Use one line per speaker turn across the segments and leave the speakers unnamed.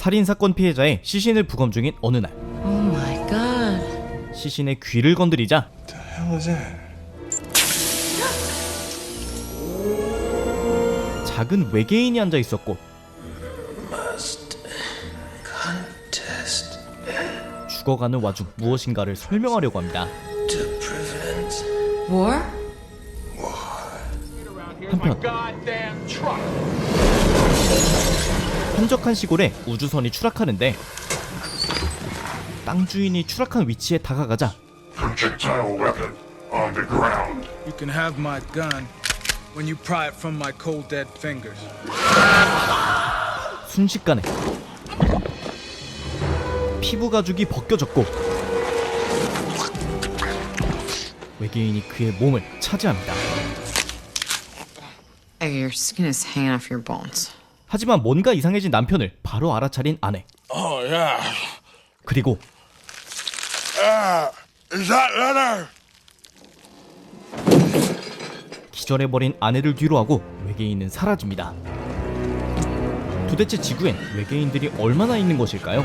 살인사건 피해자의 시신을 부검 중인 어느 날
Oh my god.
시신의 귀를 건드리자
The hell is that?
작은 외계인이 앉아 있었고 죽어가는 와중 무엇인가를 설명하려고 합니다.
War?
한편 한적한 시골에 우주선이 추락하는데 땅 주인이 추락한 위치에 다가가자
Projectile weapon on the ground.
You can have my gun when you pry it from my cold dead fingers.
순식간에 피부 가죽이 벗겨졌고 외계인이 그의 몸을 차지합니다.
Your skin is hanging off your bones.
하지만 뭔가 이상해진 남편을 바로 알아차린 아내.
Oh yeah.
그리고
Is that leather?
기절해버린 아내를 뒤로하고 외계인은 사라집니다. 도대체 지구엔 외계인들이 얼마나 있는 것일까요?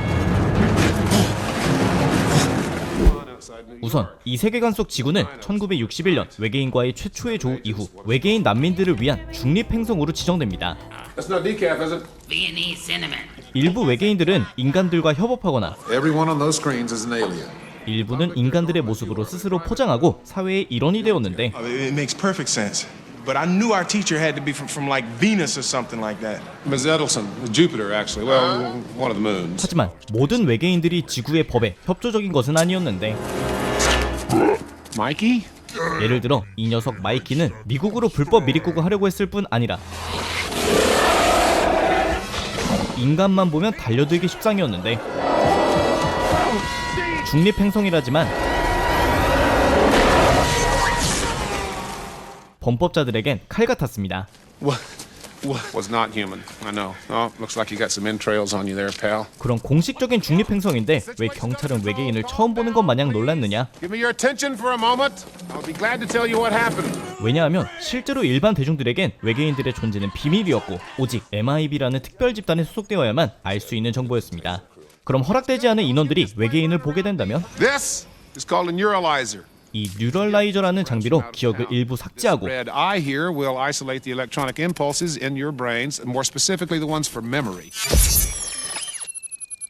우선 이 세계관 속 지구는 1961년 외계인과의 최초의 조우 이후 외계인 난민들을 위한 중립행성으로 지정됩니다.
That's not decaf, is it?
Viennese cinnamon.
일부 외계인들은 인간들과 협업하거나
Everyone on those screens is an alien.
일부는 인간들의 모습으로 스스로 포장하고 사회의 일원이 되었는데
It makes perfect sense. But I knew our teacher had to be from like Venus or something like that.
Ms. Edelson, Jupiter, actually. Well, one of the moons.
하지만 모든 외계인들이 지구의 법에 협조적인 것은 아니었는데
Mikey?
예를 들어 이 녀석 마이키는 미국으로 불법 미립국을 하려고 했을 뿐 아니라 인간만 보면 달려들기 십상이었는데 중립행성이라지만 범법자들에겐 칼 같았습니다.
Was not human. I know. Oh, looks like you got some entrails on you there, pal.
그런 공식적인 중립행성인데 왜 경찰은 외계인을 처음 보는 것 마냥 놀랐느냐?
Give me your attention for a moment. I'll be glad to tell you what happened.
왜냐하면 실제로 일반 대중들에겐 외계인들의 존재는 비밀이었고 오직 MIB라는 특별 집단에 소속되어야만 알 수 있는 정보였습니다. 그럼 허락되지 않은 인원들이 외계인을 보게 된다면
This is called a neuralizer.
이 뉴럴라이저라는 장비로 기억을 일부 삭제하고
Red eye here will isolate the electronic impulses in your brains, more specifically the ones for memory.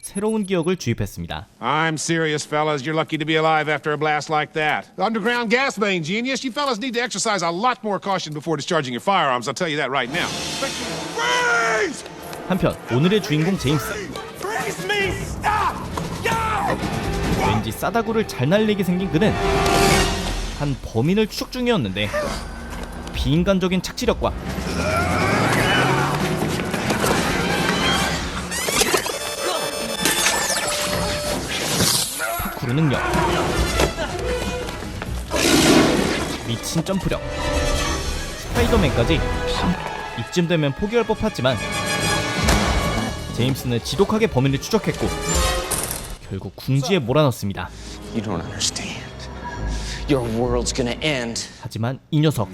새로운 기억을 주입했습니다.
I'm serious, fellas. You're lucky to be alive after a blast like that. The underground gas main, genius. You fellas need to exercise a lot more caution before discharging your firearms. I'll tell you that right now. Freeze!
한편 오늘의 주인공 제임스
Freeze me! Stop! Go!
왠지 싸다구를 잘 날리게 생긴 그는 한 범인을 추적 중이었는데 비인간적인 착지력과 파쿠르 능력, 미친 점프력, 스파이더맨까지 이쯤 되면 포기할 법했지만 제임스는 지독하게 범인을 추적했고 결국 궁지에 몰아넣습니다.
You don't understand. Your world's gonna end.
하지만 이 녀석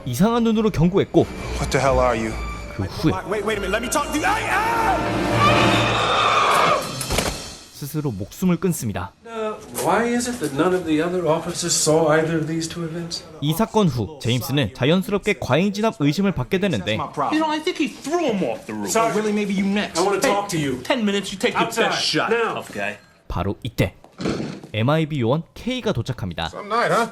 이상한 눈으로 경고했고
What the hell are you?
그 후에
Wait a minute. Let me talk to you.
스스로 목숨을 끊습니다.
Why is it that none of the other officers saw either of these two events?
이 사건 후 제임스는 자연스럽게 과잉 진압 의심을 받게 되는데
You know, I think he threw him off the roof.
Sorry, really, maybe you next.
I want to talk to you. 10 minutes, you take your best shot. Now. Okay.
바로 이때 MIB 요원 K가 도착합니다.
Some night, huh?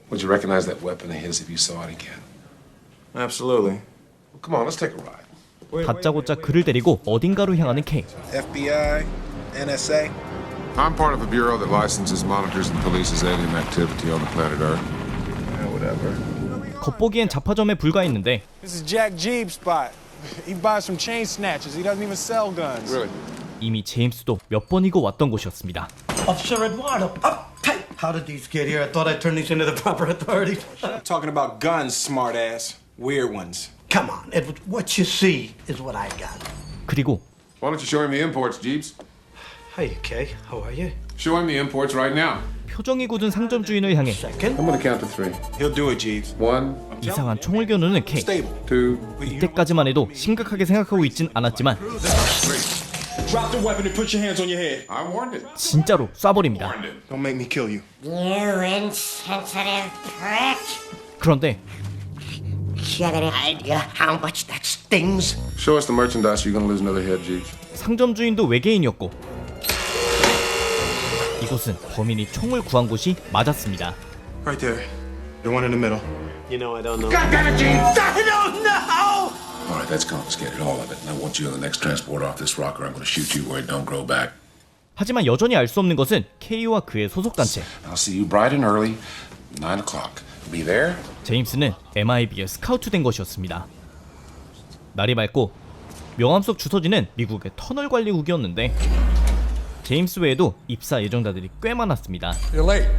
Would you recognize that weapon of his if you saw it again?
Absolutely.
Well, come on, let's take a ride.
다짜고짜 그를 데리고 어딘가로 향하는 K.
FBI, NSA.
I'm part of a bureau that licenses, monitors, and polices alien activity on the planet Earth.
Yeah, whatever.
겉보기엔 잡화점에 불과했는데
This is Jack Jeeb's spot. He buys from chain snatchers. He doesn't even sell guns.
Really?
이미 제임스도 몇 번이고 왔던 곳이었습니다.
Officer Eduardo, uptight. How did these get here? I thought I'd turn these into the proper authorities.
Talking about guns, smartass. Weird ones.
Come on, Edward. What you see is what I got.
그리고
Why don't you show him the imports, Jeeps?
Hey, Kay. How are you?
Show him the imports right now.
표정이 굳은 상점 주인을 향해
I'm gonna count to 3.
He'll do it, Jeeves.
1,
이상한 총을 겨누는 K.
2.
이때까지만 해도 심각하게 생각하고 있진 않았지만
Drop the weapon and put your hands on your head.
I warned it.
진짜로 쏴버립니다.
Don't make me kill you.
You insensitive prick.
그런데
Do you have any idea how much that stings?
Show us the merchandise or you're gonna lose another head, Jeeves.
상점 주인도 외계인이었고 이곳은 범인이 총을 구한 곳이 맞았습니다.
Right there. The one in the middle.
You know, I don't know.
God damn it, James! I don't know!
All right, that's confiscated, all of it. And I want you on the next transport off this rocker. I'm going to shoot you where it don't grow back.
하지만 여전히 알 수 없는 것은 K와 그의 소속단체
I'll see you bright and early, 9 o'clock. Be there?
제임스는 MIB에 스카우트된 것이었습니다. 날이 맑고 명함 속 주소지는 미국의 터널 관리국이었는데 제임스 외에도 입사 예정자들이 꽤 많았습니다.
You're late.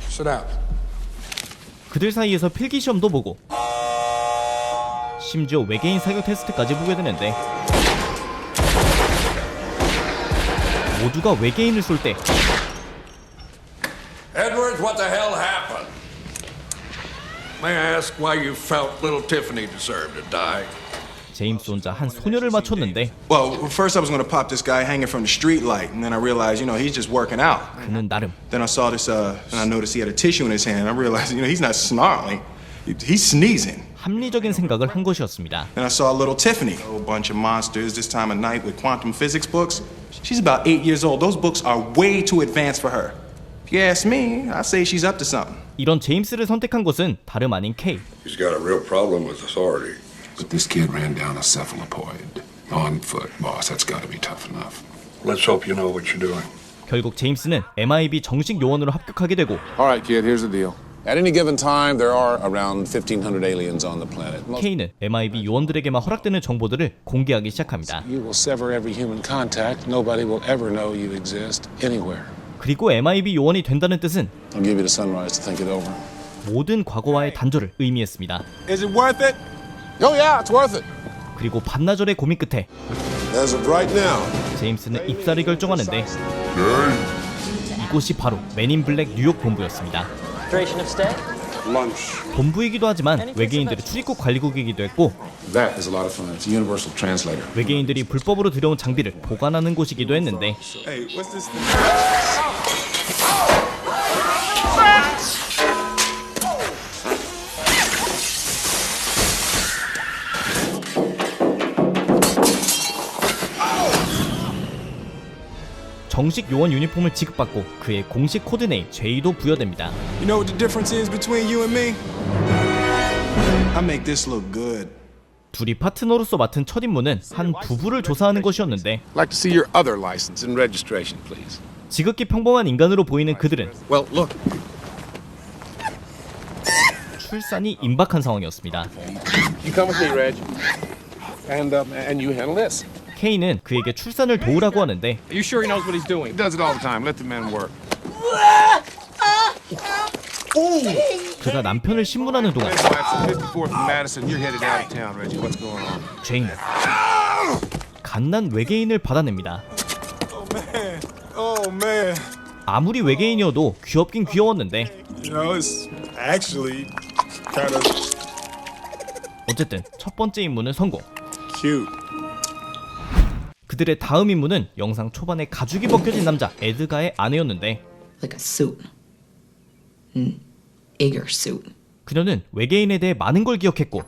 Sit down.
그들 사이에서 필기시험도 보고 심지어 외계인 사격 테스트까지 보게 되는데 모두가 외계인을 쏠 때
Edwards, what the hell happened? May I ask why you felt little Tiffany deserved to die?
제임스 혼자 한 소녀를 맞췄는데
Well, first I was going to pop this guy hanging from the street light, and then I realized, he's just working out.
그는 나름
Then I saw this, and I noticed he had a tissue in his hand. I realized, he's not snarling. He's sneezing.
합리적인 생각을 한 것이었습니다.
Then I saw little Tiffany, a whole bunch of monsters this time of night with quantum physics books. She's about 8 years old. Those books are way too advanced for her. If you ask me, I say she's up to something.
이런 제임스를 선택한 것은 다름 아닌 K.
He's got a real problem with authority.
But this kid ran down a cephalopoid. On foot, boss. That's got to be tough enough.
Let's hope you know what you're doing.
결국 제임스는 MIB 정식 요원으로 합격하게 되고
All right, kid, here's the deal.
At any given time, there are around 1,500 aliens on the planet.
K는 MIB 요원들에게만 허락되는 정보들을 공개하기 시작합니다.
You will sever every human contact. Nobody will ever know you exist anywhere.
그리고 MIB 요원이 된다는 뜻은
I'll give you the sunrise to think it over.
모든 과거와의 단절을 의미했습니다.
Is it worth it?
Oh yeah, it's worth it.
그리고 반나절의 고민 끝에
As of right now.
제임스는 입사를 결정하는데 이곳이 바로 맨인 블랙 뉴욕 본부였습니다. 본부이기도 하지만 외계인들의 출입국 관리국이기도 했고
That is a lot of fun. It's a universal translator.
외계인들이 불법으로 들여온 장비를 보관하는 곳이기도 했는데
Hey, what's this thing?
정식 요원 유니폼을 지급받고 그의 공식 코드네임 J도 부여됩니다.
You know what the difference is between you and me? I make this look good.
둘이 파트너로서 맡은 첫 임무는 한 부부를 조사하는 것이었는데
I'd like to see your other license and registration, please.
지극히 평범한 인간으로 보이는 그들은
Well, look.
출산이 임박한 상황이었습니다.
You come with me, Reg. And you handle this.
K는 그에게 출산을 도우라고 하는데
Are you sure he knows what he's doing?
He does it all the time. Let the men work.
그가 남편을 신문하는 동안
Wife from 54th and Madison. You're headed out of town, Reggie. What's going on?
제이는 갓난 외계인을 받아냅니다.
Oh man.
아무리 외계인이어도 귀엽긴 귀여웠는데
It's actually kind of
어쨌든 첫 번째 임무는 성공.
cute.
그들의 다음 임무는 영상 초반에 가죽이 벗겨진 남자 에드가의 아내였는데
Like a suit. Eager suit.
그녀는 외계인에 대해 많은 걸 기억했고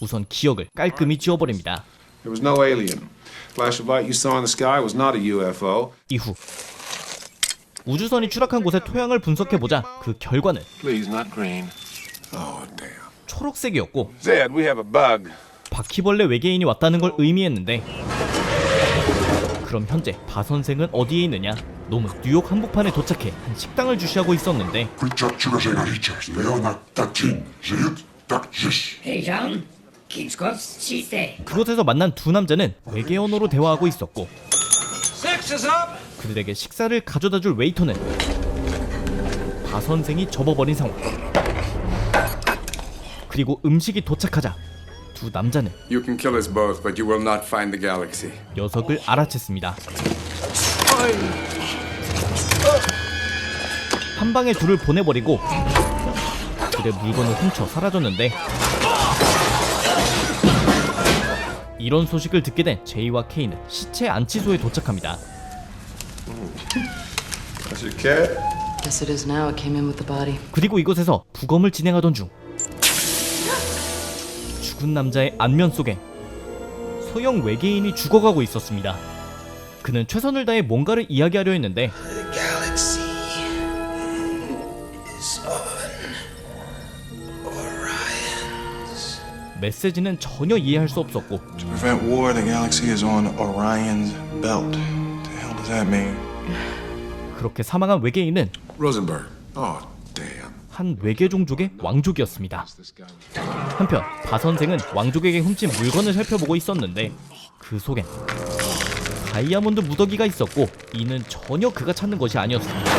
우선 기억을 깔끔히 지워버립니다.
There was no alien. Flash of light you saw in the sky was not a UFO.
이후 우주선이 추락한 곳의 토양을 분석해보자 그 결과는
Please, not green.
Oh, damn.
초록색이었고
Zed, we have a bug.
바퀴벌레 외계인이 왔다는 걸 의미했는데 그럼 현재 바 선생은 어디에 있느냐? 놈은 뉴욕 한복판에 도착해 한 식당을 주시하고 있었는데 그곳에서 만난 두 남자는 외계 언어로 대화하고 있었고 그들에게 식사를 가져다줄 웨이터는 바 선생이 접어버린 상황. 그리고 음식이 도착하자 두 남자는
You can kill us both, but you will not find the galaxy.
녀석을 알아챘습니다. 한 방에 둘을 보내버리고 그들의 물건을 훔쳐 사라졌는데, 이런 소식을 듣게 된 제이와 케이는 시체 안치소에 도착합니다.
Yes, it is now. It came in with the body.
그리고 이곳에서 부검을 진행하던 중 죽은 남자의 안면 속에 소형 외계인이 죽어가고 있었습니다. 그는 최선을 다해 뭔가를 이야기하려 했는데 메시지는 전혀 이해할 수 없었고,
To prevent war, the galaxy is on Orion's belt. What the hell does that mean?
그렇게 사망한 외계인은
Rosenberg. Oh, damn.
한 외계 종족의 왕족이었습니다. 한편 바 선생은 왕족에게 훔친 물건을 살펴보고 있었는데 그 속엔 다이아몬드 무더기가 있었고, 이는 전혀 그가 찾는 것이 아니었습니다.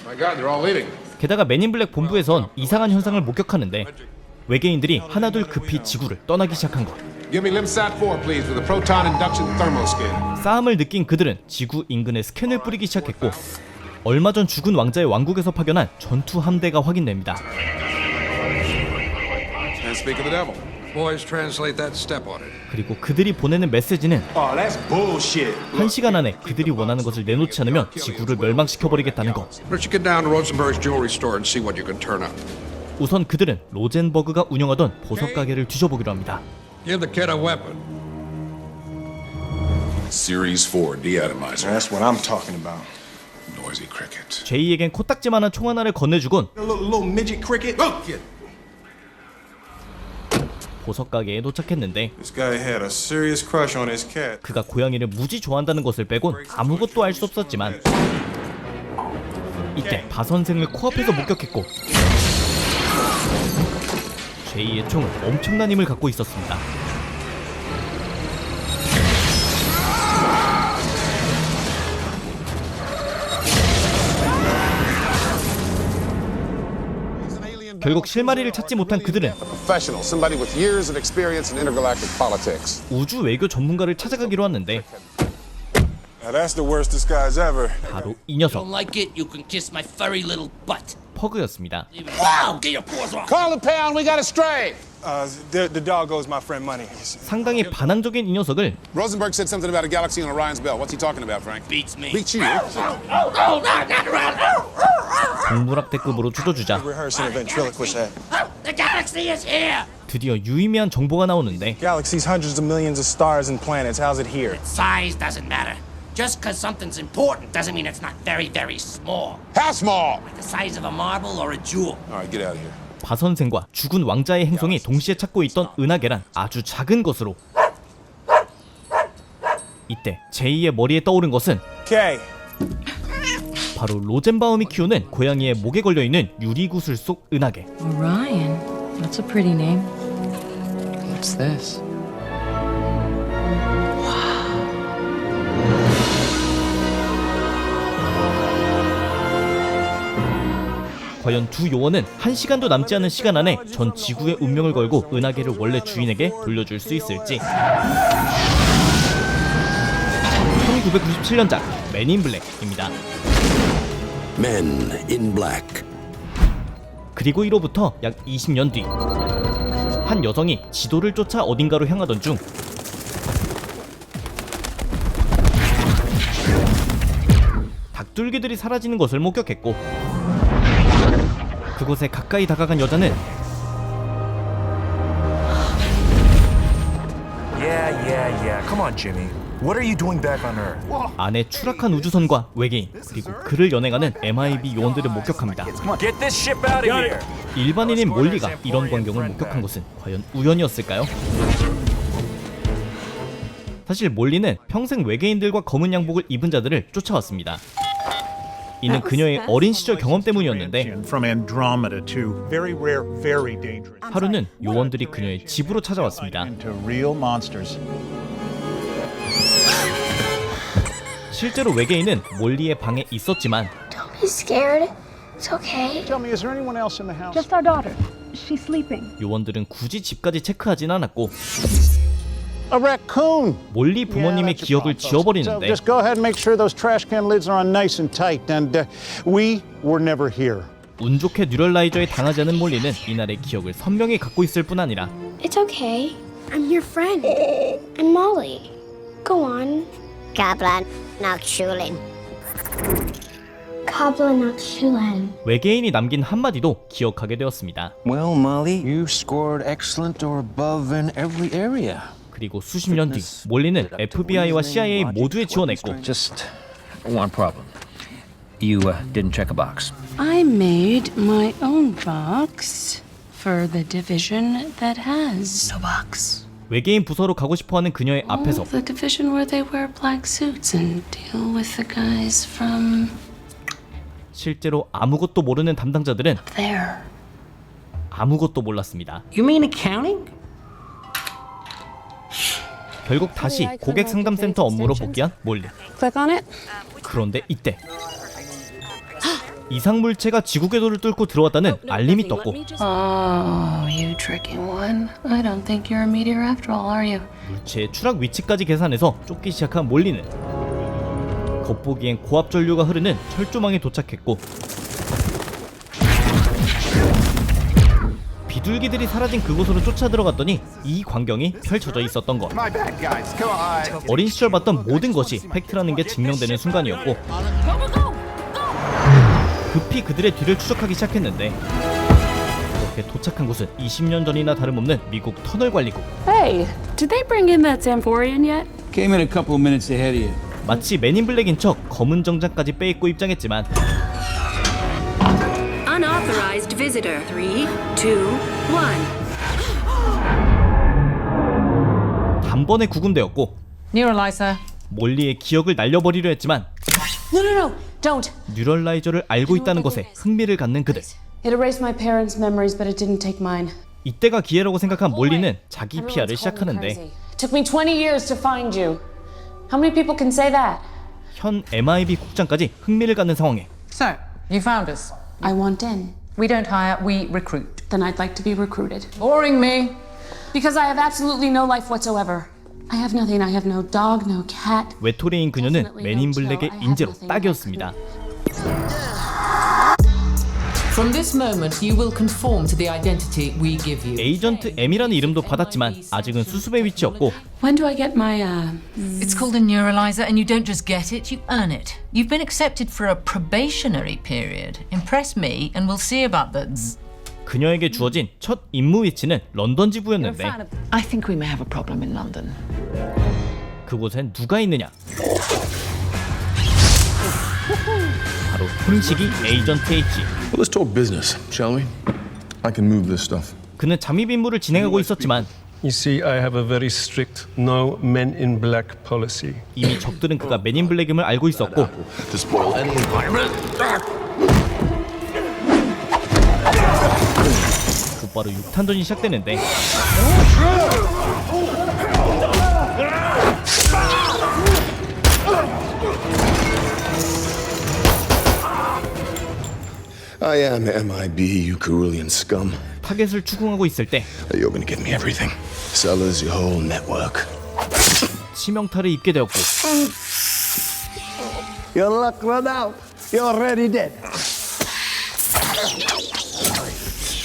My God, they're all leaving.
게다가 맨인블랙 본부에선 이상한 현상을 목격하는데 외계인들이 하나둘 급히 지구를 떠나기 시작한 것.
Give me LIMSAT-4, please, with a proton induction thermoscanner.
싸움을 느낀 그들은 지구 인근에 스캔을 뿌리기 시작했고, 얼마 전 죽은 왕자의 왕국에서 파견한 전투 함대가 확인됩니다.
Can't speak of the devil.
Boys, translate that step on it.
그리고 그들이 보내는 메시지는
Oh, that's bullshit.
1시간 안에 그들이 원하는 것을 내놓지 않으면 지구를 멸망시켜버리겠다는 것.
Why don't you get down to Rosenberg's jewelry store and see what you can turn up?
우선 그들은 로젠버그가 운영하던 보석 가게를 뒤져보기로 합니다.
Give the kid a weapon.
Series 4 deatomizer.
That's what I'm talking about.
Noisy cricket.
제이에겐 코딱지만한 총 하나를 건네주곤
Little midget cricket.
보석 가게에 도착했는데
This guy had a serious crush on his cat.
그가 고양이를 무지 좋아한다는 것을 빼곤 아무것도 알 수 없었지만, 이때 바 선생을 코앞에서 목격했고 제이의 총은 엄청난 힘을 갖고 있었습니다. 결국 실마리를 찾지 못한 그들은
Professional, somebody with years of experience in intergalactic politics.
우주 외교 전문가를 찾아가기로 하는데
Now that's the worst disguise ever.
바로 이 녀석
Like it? You can kiss my furry little butt.
퍼그였습니다.
Wow! Get your paws off!
Call the pound, we got a stray.
The dog owes my friend money.
상당히 반항적인 이 녀석을
Rosenberg said something about a galaxy on Orion's belt. What's he talking about, Frank?
Beats me.
Beats you.
동물학대급으로 줄여주자
Rehearsing a ventriloquist act.
The galaxy is here!
드디어 유의미한 정보가 나오는데
Galaxy's hundreds of millions of stars and planets. How's it here?
Size doesn't matter. Just because something's important doesn't mean it's not very, very small.
How small?
Like the size of a marble or a jewel.
All right, get out of here.
바 선생과 죽은 왕자의 행성이 동시에 찾고 있던 은하계란 아주 작은 것으로. 이때 제이의 머리에 떠오른 것은
Okay.
바로 로젠바움이 키우는 고양이의 목에 걸려있는 유리구슬 속 은하계.
Orion. That's a pretty name.
What's this?
과연 두 요원은 1시간도 남지 않은 시간 안에 전 지구의 운명을 걸고 은하계를 원래 주인에게 돌려줄 수 있을지. 1997년작 맨인 블랙입니다.
Men in Black.
그리고 이로부터 약 20년 뒤, 한 여성이 지도를 쫓아 어딘가로 향하던 중 닭둘기들이 사라지는 것을 목격했고, 그곳에 가까이 다가간 여자는
Come on, Jimmy. What are you doing back on Earth?
안에 추락한 우주선과 외계인, 그리고 그를 연행하는 MIB 요원들을 목격합니다.
Get this ship out of here.
일반인인 몰리가 이런 광경을 목격한 것은 과연 우연이었을까요? 사실 몰리는 평생 외계인들과 검은 양복을 입은 자들을 쫓아왔습니다. 이는 그녀의 어린 시절 경험 때문이었는데, 하루는 요원들이 그녀의 집으로 찾아왔습니다. 실제로 외계인은 몰리의 방에 있었지만
Don't be scared. It's okay.
Tell me, is there anyone else in the house?
Just our daughter. She's sleeping.
요원들은 굳이 집까지 체크하진 않았고
A raccoon.
몰리 부모님의 기억을
So
지워버리는데
just go ahead and make sure those trash can lids are on nice and tight. And we were never here.
운 좋게 뉴럴라이저에 당하지 않은 몰리는 이날의 기억을 선명히 갖고 있을 뿐 아니라
It's okay. I'm your friend. I'm Molly. Go on.
Kablan Nakshulin.
Kablanakshulin.
외계인이 남긴 한마디도 기억하게 되었습니다.
Well, Molly, you scored excellent or above in every area.
그리고 수십 년 뒤 몰리는 FBI와 CIA 모두에 지원했고
Just one problem. You didn't check a box.
I made my own box for the division that has no box.
외계인 부서로 가고 싶어하는 그녀의 앞에서
The division where they wear black suits and deal with the guys from
실제로 아무것도 모르는 담당자들은
there.
아무것도 몰랐습니다.
You mean accounting?
결국 다시 고객 상담센터 업무로 복귀한 몰리.
Click on it.
그런데 이때 이상 물체가 지구 궤도를 뚫고 들어왔다는 알림이 떴고
Oh, you tricky one. I don't think you're a meteor after all, are you?
물체의 추락 위치까지 계산해서 쫓기 시작한 몰리는 겉보기엔 고압 전류가 흐르는 철조망에 도착했고 비둘기들이 사라진 그곳으로 쫓아 들어갔더니 이 광경이 펼쳐져 있었던 것. 어린 시절 봤던 모든 것이 팩트라는 게 증명되는 순간이었고 급히 그들의 뒤를 추적하기 시작했는데 그렇게 도착한 곳은 20년 전이나 다름없는 미국 터널 관리국.
Hey, did they bring in that Zamforian yet?
Came in a couple of minutes ahead of you.
마치 맨인 블랙인 척 검은 정장까지 빼입고 입장했지만
Unauthorized visitor. 3, 2, 1.
단번에 구금되었고
Neuralizer.
몰리의 기억을 날려버리려 했지만
No, no, no. Don't.
뉴럴라이저를 알고 있다는 것에 흥미를 갖는 그들.
It erased my parents' memories, but it didn't take mine.
이때가 기회라고 생각한 몰리는 자기 PR을 시작하는데
It took me 20 years to find you. How many people can say that?
현 MIB 국장까지 흥미를 갖는 상황에
So, you found us.
I want in.
We don't hire, we recruit.
Then I'd like to be recruited.
Boring me.
Because I have absolutely no life whatsoever. I have nothing. I have no dog, no cat.
외톨이인 그녀는 맨인 블랙의 인재로 딱이었습니다.
From this moment, you will conform to the identity we give you.
에이전트 M이라는 이름도 받았지만 아직은 수습의 위치였고
When do I get my
It's called a neuralizer and you don't just get it, you earn it. You've been accepted for a probationary period. Impress me and we'll see about the
그녀에게 주어진 첫 임무 위치는 런던 지부였는데
I think we may have a problem in London.
그곳엔 누가 있느냐? 바로 혼식이 에이전트 H.
Well, let's talk business, shall we? I can move this stuff.
그는 잠입 임무를 진행하고 있었지만
You see, I have a very strict no men in black policy.
이미 적들은 그가 맨인 블랙임을 알고 있었고
To spoil any environment.
곧바로 육탄전이 시작되는데
I am MIB, you Carulian scum.
타겟을 추궁하고 있을 때
You're gonna give me everything. Sellers, your whole network.
치명타를 입게 되었고
Your luck run out. You're already dead.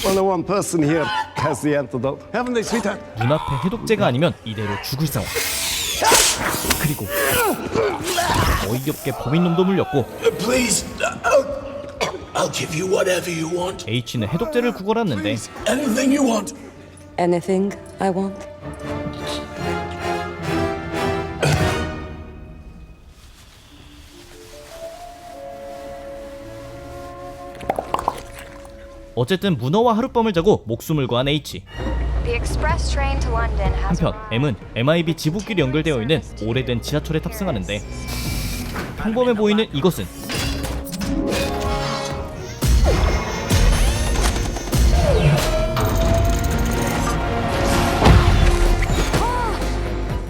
Only one person here has the antidote. Haven't they, sweetheart?
눈앞에 해독제가 아니면 이대로 죽을 상황. 그리고 어이없게 범인놈도 물렸고
Please, I'll give you whatever you want.
H는 해독제를 구걸하는데
Anything you want.
Anything I want.
어쨌든 문어와 하룻밤을 자고 목숨을 구한 H.
The express train to London has
한편 M은 MIB 지부끼리 연결되어 있는 오래된 지하철에 탑승하는데 평범해 보이는 이것은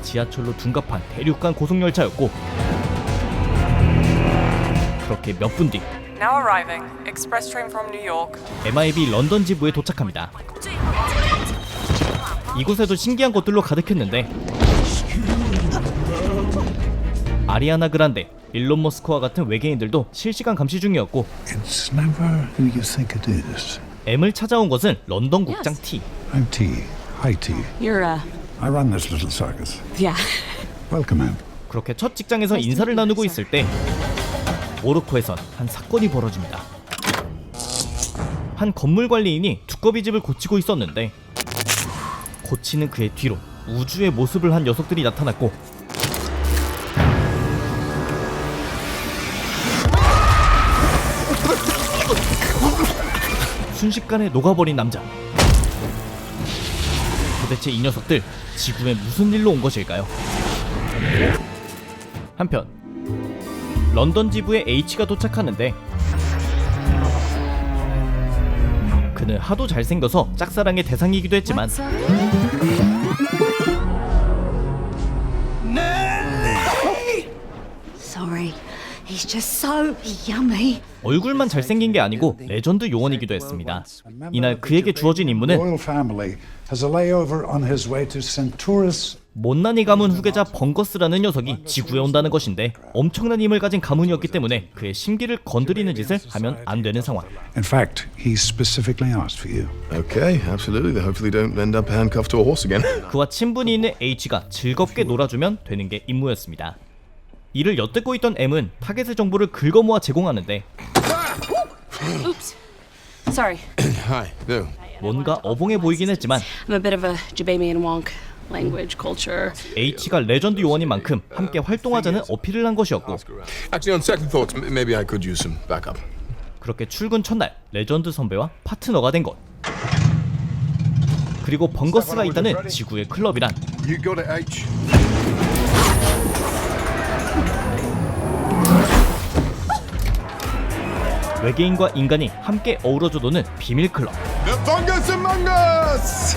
지하철로 둔갑한 대륙간 고속열차였고 그렇게 몇 분 뒤
Now arriving. Express train from New York.
MIB 런던 지부에 도착합니다. 이곳에도 신기한 것들로 가득했는데 아리아나 그란데, 일론 머스크와 같은 외계인들도 실시간 감시 중이었고
It's never who you think it is.
M을 찾아온 것은 런던 국장 T.
I'm T. Hi, T.
You're,
I run this little circus.
yeah.
Welcome, M.
그렇게 첫 직장에서 인사를 나누고 있을 때 모로코에선 한 사건이 벌어집니다. 한 건물 관리인이 두꺼비 집을 고치고 있었는데 고치는 그의 뒤로 우주의 모습을 한 녀석들이 나타났고 순식간에 녹아버린 남자. 도대체 이 녀석들 지구에 무슨 일로 온 것일까요? 한편 런던 지부에 H가 도착하는데 그는 하도 잘생겨서 짝사랑의 대상이기도 했지만
Sorry, he's just so yummy.
얼굴만 잘생긴 게 아니고 레전드 요원이기도 했습니다. 이날 그에게 주어진 임무는
Royal family has a layover on his way to Centaurus.
못난이 가문 후계자 벙거스라는 녀석이 지구에 온다는 것인데 엄청난 힘을 가진 가문이었기 때문에 그의 심기를 건드리는 짓을 하면 안 되는 상황.
In fact, he specifically asked for you.
Okay, absolutely. Hopefully don't end up handcuffed to a horse again.
그와 친분이 있는 H가 즐겁게 놀아주면 되는 게 임무였습니다. 이를 엿듣고 있던 M은 타겟의 정보를 긁어모아 제공하는데
Oops. Sorry.
Hi. No.
뭔가 어벙해 보이긴 했지만
I'm a bit of a Jabamian wonk. Language, culture.
H가 레전드 요원인 만큼 함께 활동하자는 어필을 한 것이었고
Actually, on second thoughts, maybe I could use some backup.
그렇게 출근 첫날 레전드 선배와 파트너가 된 것. 그리고 벙거스가 있다는 지구의 클럽이란
You got it, H.
외계인과 인간이 함께 어우러져 노는 비밀 클럽.
The fungus among us!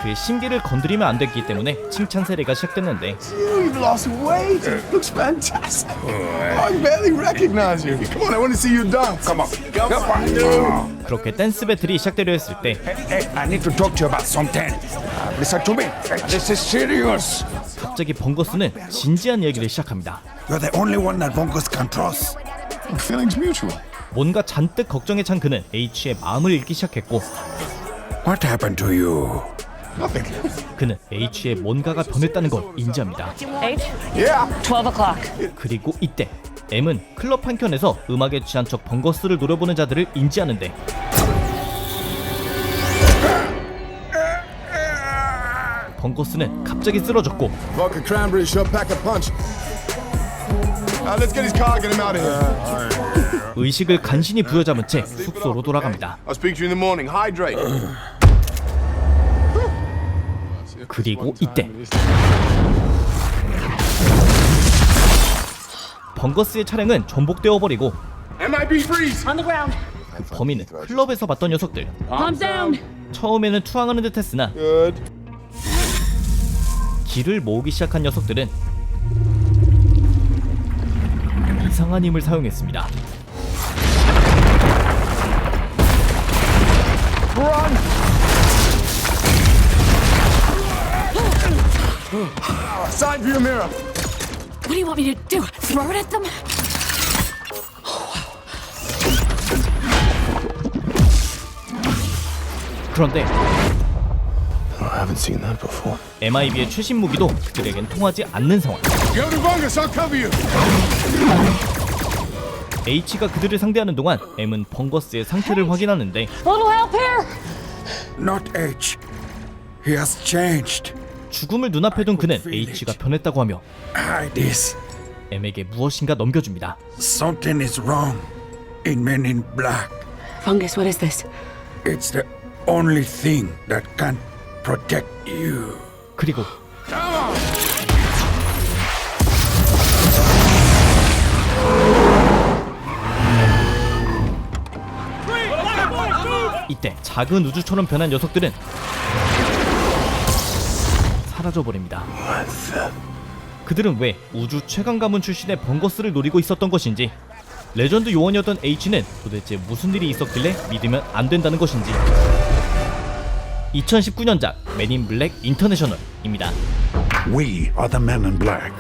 그의 심기를 건드리면 안 됐기 때문에 칭찬 세례가 시작됐는데
You've lost weight. It looks fantastic. I barely recognize you. Come on, I want to see you dance. Come on. Come on.
그렇게 댄스 배틀이 시작되려 했을 때
I need to talk to you about something. Listen to me. This is serious.
갑자기 벙거스는 진지한 얘기를 시작합니다.
You're the only one that Bungus can trust.
Feelings mutual.
뭔가 잔뜩 걱정에 찬 그는 H의 마음을 읽기 시작했고
What happened to you?
Nothing.
그는 H의 뭔가가 변했다는 걸 인지합니다.
H?
Yeah.
12 o'clock.
그리고 이때 M은 클럽 한켠에서 음악에 취한 척 벙거스를 노려보는 자들을 인지하는데 벙거스는 갑자기 쓰러졌고
Vodka cranberry shot pack a punch. Let's get his car, get him out of here.
의식을 간신히 부여잡은 채 숙소로 돌아갑니다.
I'll speak to you in the morning. Hydrate.
그리고 이때 벙거스의 차량은 전복되어 버리고
MIB freeze.
On the ground.
그 범인은 클럽에서 봤던 녀석들.
Palms down.
처음에는 투항하는 듯 했으나
Good.
길을 모으기 시작한 녀석들은 이상한 힘을 사용했습니다.
Run. Sign for your mirror.
What do you want me to do? Throw it at them?
그런데
I haven't seen that before.
MIB의 최신 무기도 그들에겐 통하지 않는 상황.
Go to Bungus, I'll cover you.
H가 그들을 상대하는 동안 M은 벙거스의 상태를 확인하는데
A little help here.
Not H. He has changed.
죽음을 눈앞에 둔 그는 H가 변했다고 하며
Hide this.
M에게 무엇인가 넘겨줍니다.
Something is wrong in Men in Black.
Fungus, what is this?
It's the only thing that can protect you.
그리고 이때 작은 우주처럼 변한 녀석들은 사라져버립니다. 그들은 왜 우주 최강 가문 출신의 벙거스를 노리고 있었던 것인지, 레전드 요원이었던 H는 도대체 무슨 일이 있었길래 믿으면 안 된다는 것인지. 2019년작 맨 인 블랙 인터내셔널입니다.
We are the Men in Black.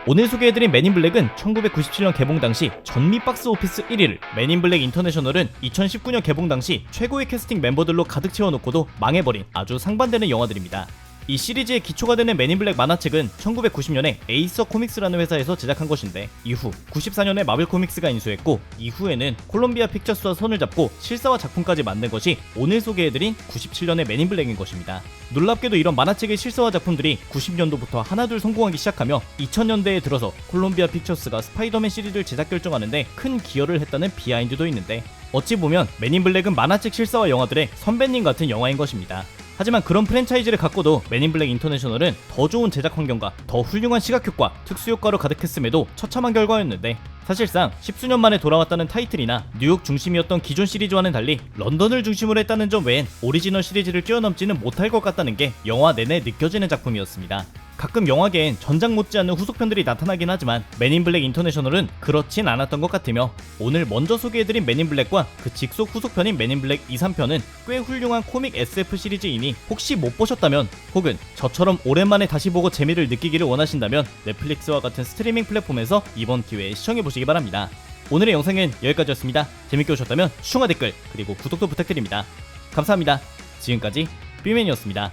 오늘 소개해드린 맨인블랙은 1997년 개봉 당시 전미 박스오피스 1위를, 맨인블랙 인터내셔널은 2019년 개봉 당시 최고의 캐스팅 멤버들로 가득 채워놓고도 망해버린 아주 상반되는 영화들입니다. 이 시리즈의 기초가 되는 맨인블랙 만화책은 1990년에 에이서 코믹스라는 회사에서 제작한 것인데, 이후 94년에 마블 코믹스가 인수했고, 이후에는 콜롬비아 픽처스와 손을 잡고 실사화 작품까지 만든 것이 오늘 소개해드린 97년의 맨인블랙인 것입니다. 놀랍게도 이런 만화책의 실사화 작품들이 90년도부터 하나둘 성공하기 시작하며 2000년대에 들어서 콜롬비아 픽처스가 스파이더맨 시리즈를 제작 결정하는데 큰 기여를 했다는 비하인드도 있는데, 어찌 보면 맨인블랙은 만화책 실사화 영화들의 선배님 같은 영화인 것입니다. 하지만 그런 프랜차이즈를 갖고도 맨인블랙 인터내셔널은 더 좋은 제작 환경과 더 훌륭한 시각효과, 특수효과로 가득했음에도 처참한 결과였는데, 사실상 10수년 만에 돌아왔다는 타이틀이나 뉴욕 중심이었던 기존 시리즈와는 달리 런던을 중심으로 했다는 점 외엔 오리지널 시리즈를 뛰어넘지는 못할 것 같다는 게 영화 내내 느껴지는 작품이었습니다. 가끔 영화계엔 전작 못지않는 후속편들이 나타나긴 하지만 맨인블랙 인터내셔널은 그렇진 않았던 것 같으며, 오늘 먼저 소개해드린 맨인블랙과 그 직속 후속편인 맨인블랙 2, 3편은 꽤 훌륭한 코믹 SF 시리즈이니 혹시 못 보셨다면, 혹은 저처럼 오랜만에 다시 보고 재미를 느끼기를 원하신다면 넷플릭스와 같은 스트리밍 플랫폼에서 이번 기회에 시청해보시기 바랍니다. 오늘의 영상은 여기까지였습니다. 재밌게 보셨다면 추천과 댓글 그리고 구독도 부탁드립니다. 감사합니다. 지금까지 삐맨이었습니다.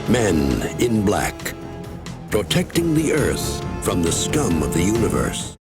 Men in Black, protecting the Earth from the scum of the universe.